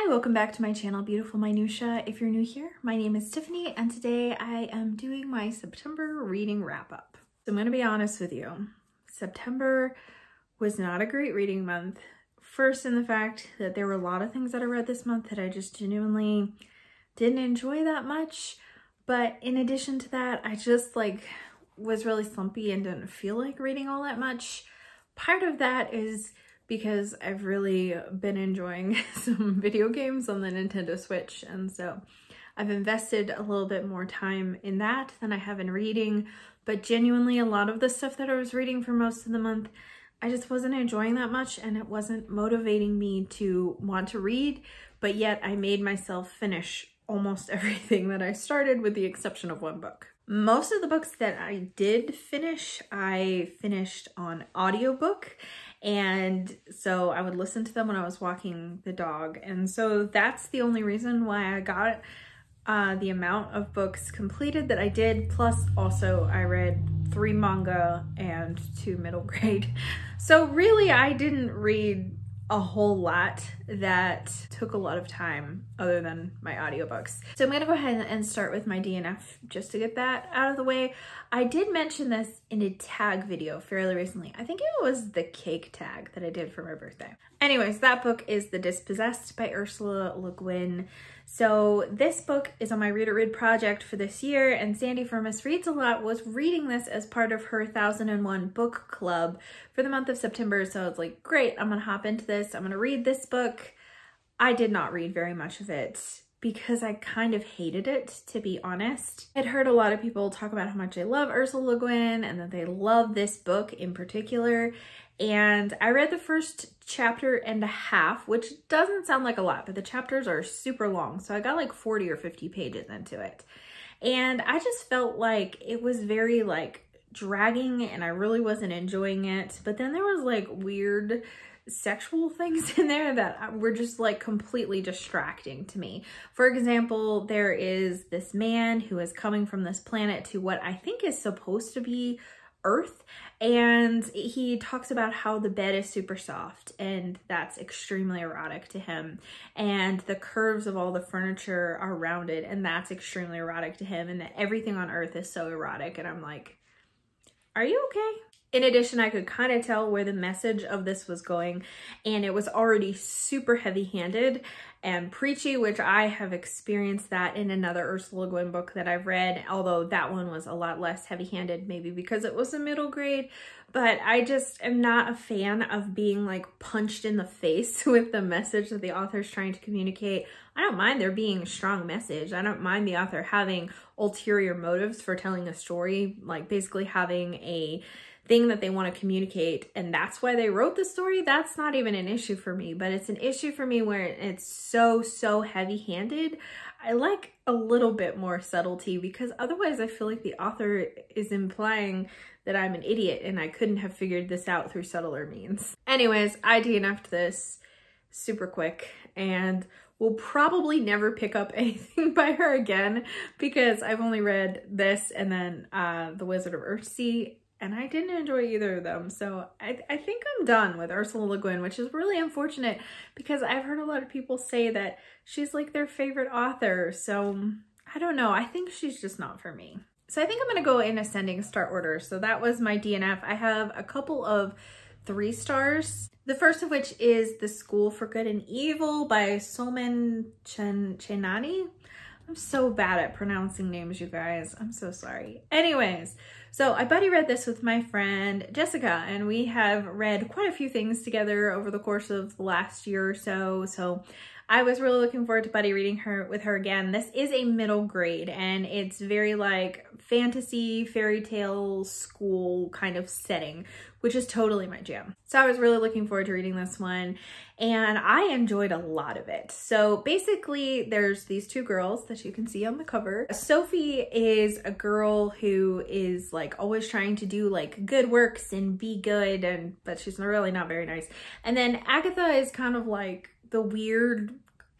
Hi, welcome back to my channel, Beautiful Minutia. If you're new here, my name is Tiffany, and today I am doing my September reading wrap-up. So I'm going to be honest with you. September was not a great reading month. First, in the fact that there were a lot of things that I read this month that I just genuinely didn't enjoy that much. But in addition to that, I just was really slumpy and didn't feel like reading all that much. Part of that is because I've really been enjoying some video games on the Nintendo Switch, and so I've invested a little bit more time in that than I have in reading. But genuinely, a lot of the stuff that I was reading for most of the month, I just wasn't enjoying that much, and it wasn't motivating me to want to read, but yet I made myself finish almost everything that I started, with the exception of one book. Most of the books that I did finish, I finished on audiobook, and so I would listen to them when I was walking the dog. And so that's the only reason why I got the amount of books completed that I did. Plus also I read 3 manga and 2 middle grade. So really I didn't read a whole lot that took a lot of time other than my audiobooks. So I'm gonna go ahead and start with my DNF just to get that out of the way. I did mention this in a tag video fairly recently. I think it was the cake tag that I did for my birthday. Anyways, that book is The Dispossessed by Ursula Le Guin. So this book is on my Read It Read project for this year, and Sandy from Miss Reads a Lot was reading this as part of her 1001 book club for the month of September. So I was like, great, I'm gonna hop into this. I'm gonna read this book. I did not read very much of it because I kind of hated it, to be honest. I'd heard a lot of people talk about how much they love Ursula Le Guin and that they love this book in particular. And I read the first chapter and a half, which doesn't sound like a lot, but the chapters are super long. So I got like 40 or 50 pages into it. And I just felt like it was very dragging, and I really wasn't enjoying it. But then there was weird sexual things in there that were just completely distracting to me. For example, there is this man who is coming from this planet to what I think is supposed to be Earth, and he talks about how the bed is super soft and that's extremely erotic to him, and the curves of all the furniture are rounded and that's extremely erotic to him, and that everything on Earth is so erotic. And I'm like, are you okay? In addition, I could kind of tell where the message of this was going, and it was already super heavy-handed and preachy, which I have experienced that in another Ursula Le Guin book that I've read, although that one was a lot less heavy-handed, maybe because it was a middle grade. But I just am not a fan of being punched in the face with the message that the author's trying to communicate. I don't mind there being a strong message. I don't mind the author having ulterior motives for telling a story, basically having a thing that they want to communicate, and that's why they wrote the story. That's not even an issue for me, but it's an issue for me where it's so heavy-handed. I like a little bit more subtlety, because otherwise I feel like the author is implying that I'm an idiot and I couldn't have figured this out through subtler means. Anyways, I DNF'd this super quick, and will probably never pick up anything by her again, because I've only read this and then The Wizard of Earthsea, and I didn't enjoy either of them. So I think I'm done with Ursula Le Guin, which is really unfortunate, because I've heard a lot of people say that she's their favorite author. So I don't know. I think she's just not for me. So I think I'm going to go in ascending start order. So that was my DNF. I have a couple of 3 stars. The first of which is The School for Good and Evil by Solman Chenani. I'm so bad at pronouncing names, you guys. I'm so sorry. Anyways, so I buddy read this with my friend Jessica, and we have read quite a few things together over the course of the last year or so. So I was really looking forward to buddy reading with her again. This is a middle grade, and it's very fantasy, fairy tale, school kind of setting, which is totally my jam. So I was really looking forward to reading this one, and I enjoyed a lot of it. So basically there's these 2 girls that you can see on the cover. Sophie is a girl who is always trying to do good works and be good, but she's really not very nice. And then Agatha is kind of the weird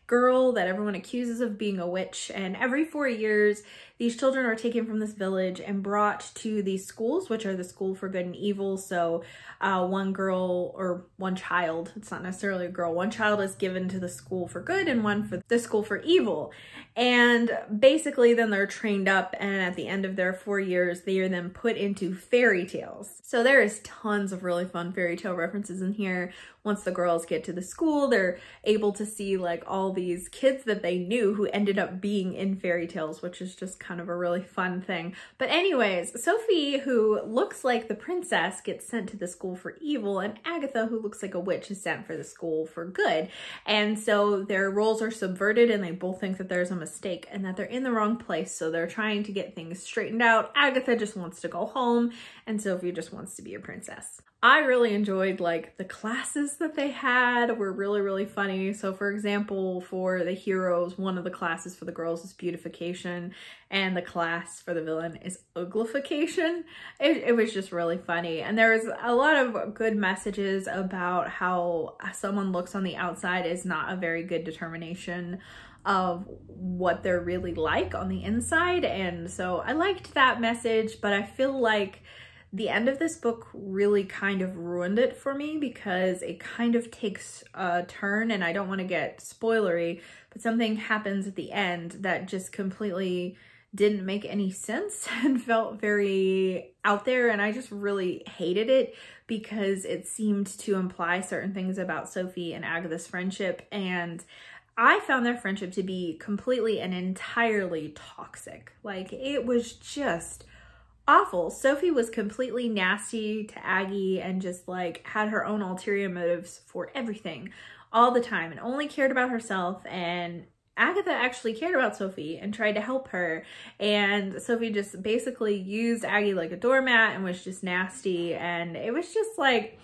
girl that everyone accuses of being a witch, and every 4 years these children are taken from this village and brought to these schools, which are the School for Good and Evil. So one girl, or one child, it's not necessarily a girl, one child is given to the School for Good and one for the School for Evil. And basically then they're trained up, and at the end of their 4 years, they are then put into fairy tales. So there is tons of really fun fairy tale references in here. Once the girls get to the school, they're able to see like all these kids that they knew who ended up being in fairy tales, which is just kind of a really fun thing. But anyways, Sophie, who looks like the princess, gets sent to the School for Evil, and Agatha, who looks like a witch, is sent for the School for Good. And so their roles are subverted, and they both think that there's a mistake and that they're in the wrong place. So they're trying to get things straightened out. Agatha just wants to go home, and Sophie just wants to be a princess. I really enjoyed like the classes that they had were really, really funny. So for example, for the heroes, one of the classes for the girls is beautification, and the class for the villain is uglification. It was just really funny. And there was a lot of good messages about how someone looks on the outside is not a very good determination of what they're really like on the inside. And so I liked that message, but I feel like the end of this book really kind of ruined it for me, because it kind of takes a turn, and I don't want to get spoilery, but something happens at the end that just completely didn't make any sense and felt very out there, and I just really hated it because it seemed to imply certain things about Sophie and Agatha's friendship, and I found their friendship to be completely and entirely toxic. Like, it was just awful. Sophie was completely nasty to Aggie and just like had her own ulterior motives for everything all the time and only cared about herself. And Agatha actually cared about Sophie and tried to help her. And Sophie just basically used Aggie like a doormat and was just nasty. And it was just like,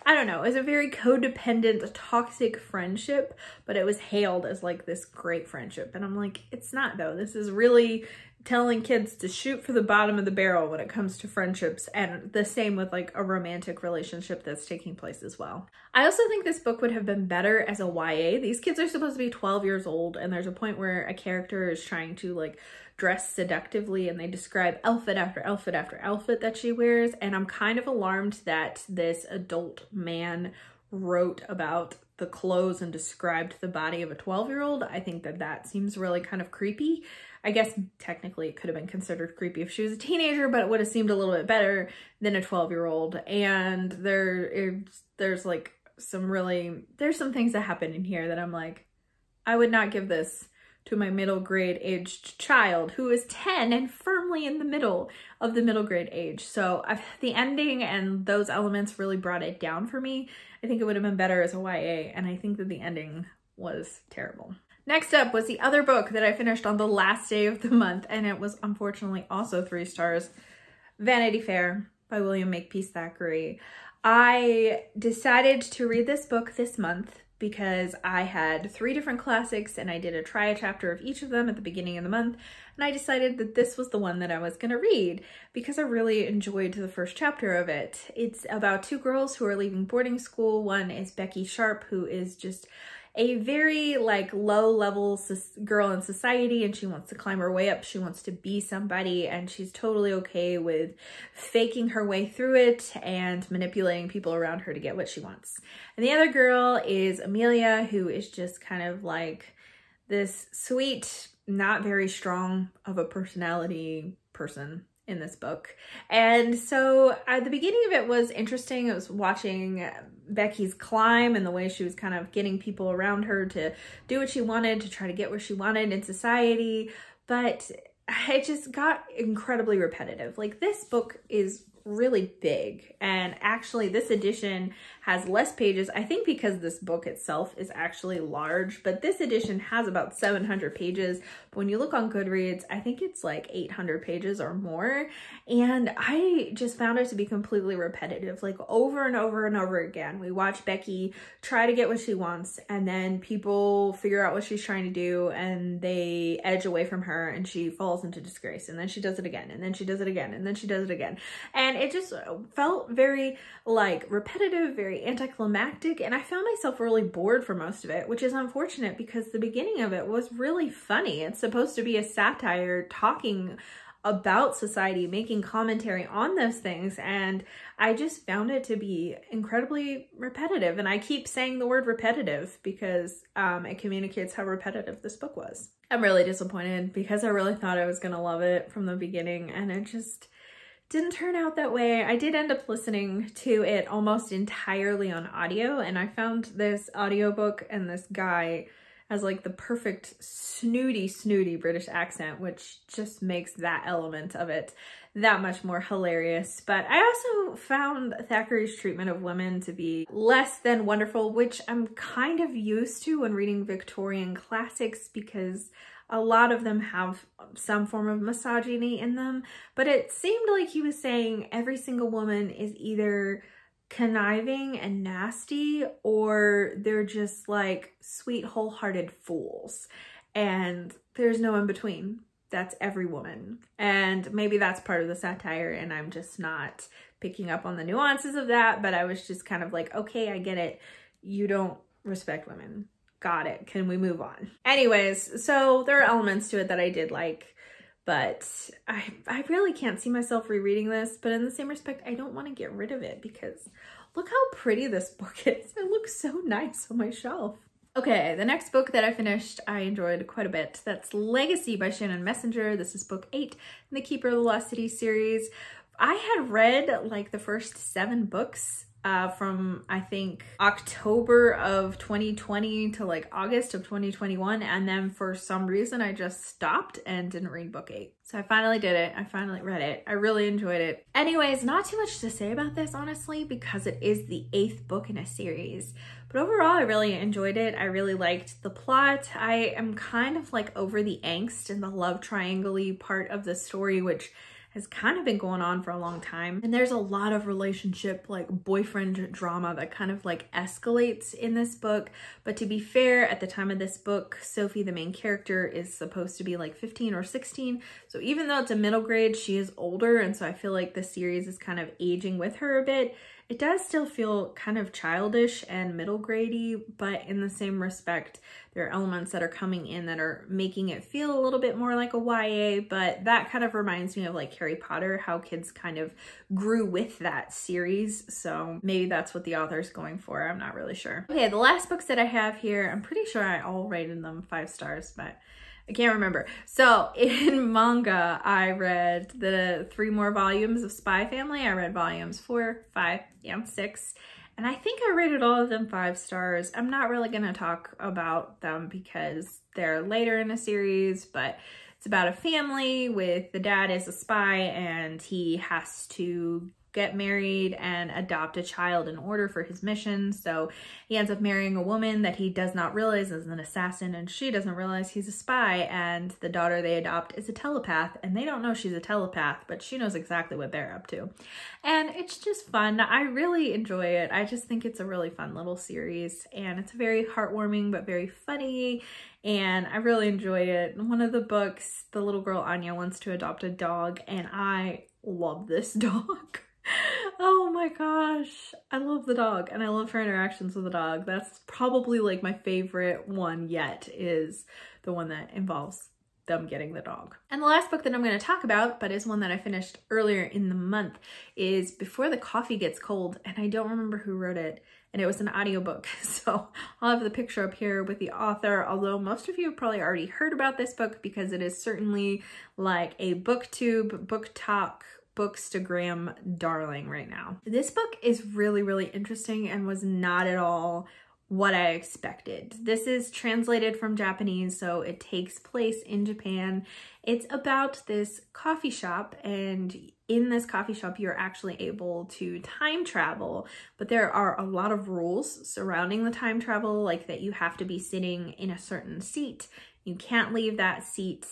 I don't know, it was a very codependent, toxic friendship, but it was hailed as like this great friendship. And I'm like, it's not though. This is really telling kids to shoot for the bottom of the barrel when it comes to friendships, and the same with like a romantic relationship that's taking place as well. I also think this book would have been better as a YA. These kids are supposed to be 12 years old, and there's a point where a character is trying to like dress seductively, and they describe outfit after outfit after outfit that she wears, and I'm kind of alarmed that this adult man wrote about the clothes and described the body of a 12-year-old. I think that that seems really kind of creepy. I guess technically it could have been considered creepy if she was a teenager, but it would have seemed a little bit better than a 12-year-old. And there's like there's some things that happen in here that I'm like, I would not give this to my middle grade aged child who is 10 and firmly in the middle of the middle grade age. So the ending and those elements really brought it down for me. I think it would have been better as a YA, and I think that the ending was terrible. Next up was the other book that I finished on the last day of the month, and it was unfortunately also 3 stars, Vanity Fair by William Makepeace Thackeray. I decided to read this book this month because I had 3 different classics and I did a chapter of each of them at the beginning of the month, and I decided that this was the one that I was going to read because I really enjoyed the first chapter of it. It's about 2 girls who are leaving boarding school. One is Becky Sharp, who is just a very like low-level girl in society, and she wants to climb her way up. She wants to be somebody, and she's totally okay with faking her way through it and manipulating people around her to get what she wants. And the other girl is Amelia, who is just kind of like this sweet, not very strong of a personality person in this book. And so the beginning of it was interesting. I was watching Becky's climb and the way she was kind of getting people around her to do what she wanted, to try to get where she wanted in society. But it just got incredibly repetitive. Like, this book is really big, and actually this edition has less pages, I think because this book itself is actually large, but this edition has about 700 pages. But when you look on Goodreads, I think it's like 800 pages or more, and I just found it to be completely repetitive. Like, over and over and over again, we watch Becky try to get what she wants, and then people figure out what she's trying to do and they edge away from her, and she falls into disgrace, and then she does it again, and then she does it again, and then she does it again. And And it just felt very like repetitive, very anticlimactic, and I found myself really bored for most of it, which is unfortunate because the beginning of it was really funny. It's supposed to be a satire talking about society, making commentary on those things, and I just found it to be incredibly repetitive. And I keep saying the word repetitive because it communicates how repetitive this book was. I'm really disappointed because I really thought I was gonna love it from the beginning, and it just didn't turn out that way. I did end up listening to it almost entirely on audio, and I found this audiobook and this guy has like the perfect snooty British accent, which just makes that element of it that much more hilarious. But I also found Thackeray's treatment of women to be less than wonderful, which I'm kind of used to when reading Victorian classics because a lot of them have some form of misogyny in them. But it seemed like he was saying every single woman is either conniving and nasty or they're just like sweet wholehearted fools, and there's no in between. That's every woman. And maybe that's part of the satire and I'm just not picking up on the nuances of that, but I was just kind of like, okay, I get it, you don't respect women, got it, can we move on? Anyways, so there are elements to it that I did like, but I really can't see myself rereading this, but in the same respect, I don't want to get rid of it because look how pretty this book is. It looks so nice on my shelf. Okay, the next book that I finished, I enjoyed quite a bit. That's Legacy by Shannon Messenger. This is book 8 in the Keeper of the Lost City series. I had read like the first 7 books from I think October of 2020 to like August of 2021, and then for some reason I just stopped and didn't read book 8. So I finally did it. I finally read it. I really enjoyed it. Anyways, not too much to say about this honestly because it is the 8th book in a series. But overall, I really enjoyed it. I really liked the plot. I am kind of like over the angst and the love triangle-y part of the story, which has kind of been going on for a long time. And there's a lot of relationship, like boyfriend drama that kind of like escalates in this book. But to be fair, at the time of this book, Sophie, the main character, is supposed to be like 15 or 16. So even though it's a middle grade, she is older. And so I feel like the series is kind of aging with her a bit. It does still feel kind of childish and middle grade-y, but in the same respect, there are elements that are coming in that are making it feel a little bit more like a YA, but that kind of reminds me of like Harry Potter, how kids kind of grew with that series. So maybe that's what the author's going for. I'm not really sure. Okay, the last books that I have here, I'm pretty sure I all rated them 5 stars, but I can't remember. So in manga, I read the 3 more volumes of Spy Family. I read volumes 4, 5, and 6. And I think I rated all of them 5 stars. I'm not really gonna talk about them because they're later in a series, but it's about a family with the dad is a spy and he has to get married and adopt a child in order for his mission. So he ends up marrying a woman that he does not realize is an assassin, and she doesn't realize he's a spy, and the daughter they adopt is a telepath, and they don't know she's a telepath, but she knows exactly what they're up to. And it's just fun. I really enjoy it. I just think it's a really fun little series, and it's very heartwarming but very funny, and I really enjoy it. One of the books, the little girl Anya wants to adopt a dog, and I love this dog. Oh my gosh, I love the dog and I love her interactions with the dog. That's probably like my favorite one yet, is the one that involves them getting the dog. And the last book that I'm going to talk about, but is one that I finished earlier in the month, is Before the Coffee Gets Cold, and I don't remember who wrote it, and it was an audiobook. So I'll have the picture up here with the author, although most of you have probably already heard about this book because it is certainly like a booktube, book talk, bookstagram darling right now. This book is really, really interesting and was not at all what I expected. This is translated from Japanese, so it takes place in Japan. It's about this coffee shop, and in this coffee shop, you're actually able to time travel, but there are a lot of rules surrounding the time travel, like that you have to be sitting in a certain seat. You can't leave that seat,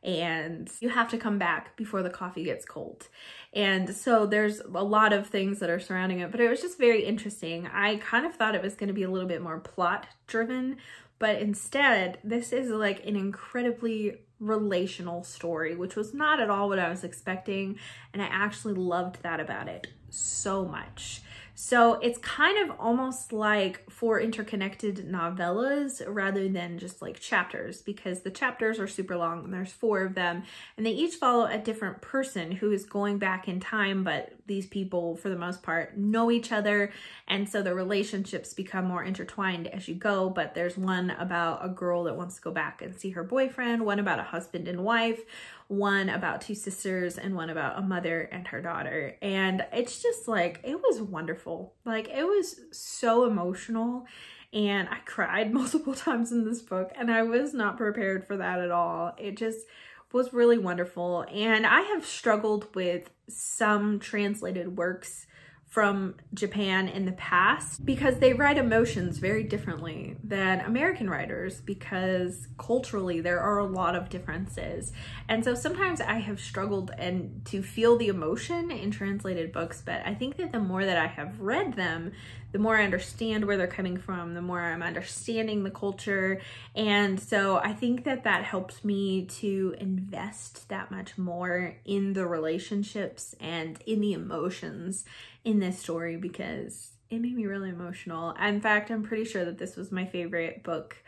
and you have to come back before the coffee gets cold. And so there's a lot of things that are surrounding it, but it was just very interesting. I kind of thought it was going to be a little bit more plot driven, but instead this is like an incredibly relational story, which was not at all what I was expecting. And I actually loved that about it so much. So it's kind of almost like 4 interconnected novellas rather than just like chapters, because the chapters are super long and there's 4 of them and they each follow a different person who is going back in time, but these people for the most part know each other, and so the relationships become more intertwined as you go. But there's one about a girl that wants to go back and see her boyfriend, one about a husband and wife, one about 2 sisters, and one about a mother and her daughter. And it's just like, it was wonderful. Like, it was so emotional, and I cried multiple times in this book, and I was not prepared for that at all. It just was really wonderful. And I have struggled with some translated works from Japan in the past because they write emotions very differently than American writers, because culturally there are a lot of differences. And so sometimes I have struggled and to feel the emotion in translated books, but I think that the more that I have read them, the more I understand where they're coming from, the more I'm understanding the culture. And so I think that that helps me to invest that much more in the relationships and in the emotions in this story, because it made me really emotional. In fact, I'm pretty sure that this was my favorite book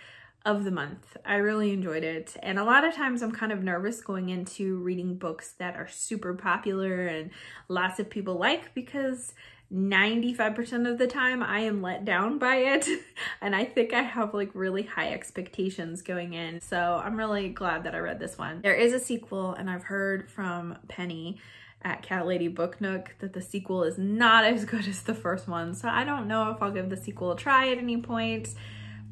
of the month. I really enjoyed it. And a lot of times I'm kind of nervous going into reading books that are super popular and lots of people like, because 95% of the time I am let down by it. And I think I have like really high expectations going in. So I'm really glad that I read this one. There is a sequel, and I've heard from Penny at Cat Lady Book Nook that the sequel is not as good as the first one. So I don't know if I'll give the sequel a try at any point,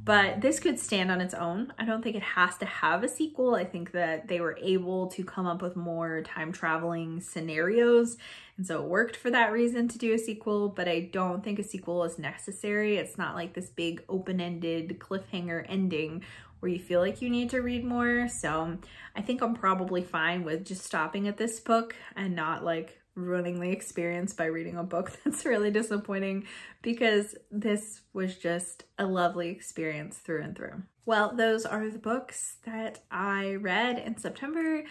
but this could stand on its own. I don't think it has to have a sequel. I think that they were able to come up with more time traveling scenarios, and so it worked for that reason to do a sequel, but I don't think a sequel is necessary. It's not like this big open-ended cliffhanger ending where you feel like you need to read more. So I think I'm probably fine with just stopping at this book and not like ruining the experience by reading a book that's really disappointing, because this was just a lovely experience through and through. Well, those are the books that I read in September.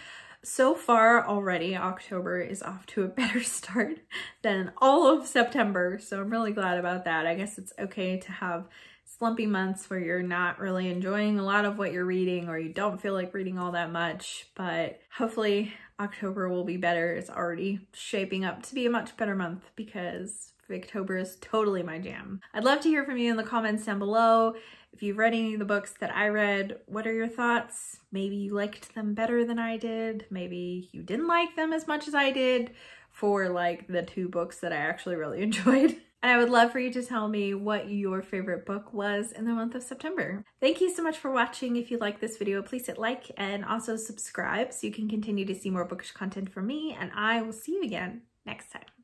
So far already, October is off to a better start than all of September, so I'm really glad about that. I guess it's okay to have slumpy months where you're not really enjoying a lot of what you're reading, or you don't feel like reading all that much, but hopefully October will be better. It's already shaping up to be a much better month, because October is totally my jam. I'd love to hear from you in the comments down below. If you've read any of the books that I read, what are your thoughts? Maybe you liked them better than I did. Maybe you didn't like them as much as I did for like the 2 books that I actually really enjoyed. And I would love for you to tell me what your favorite book was in the month of September. Thank you so much for watching. If you like this video, please hit like and also subscribe so you can continue to see more bookish content from me, and I will see you again next time.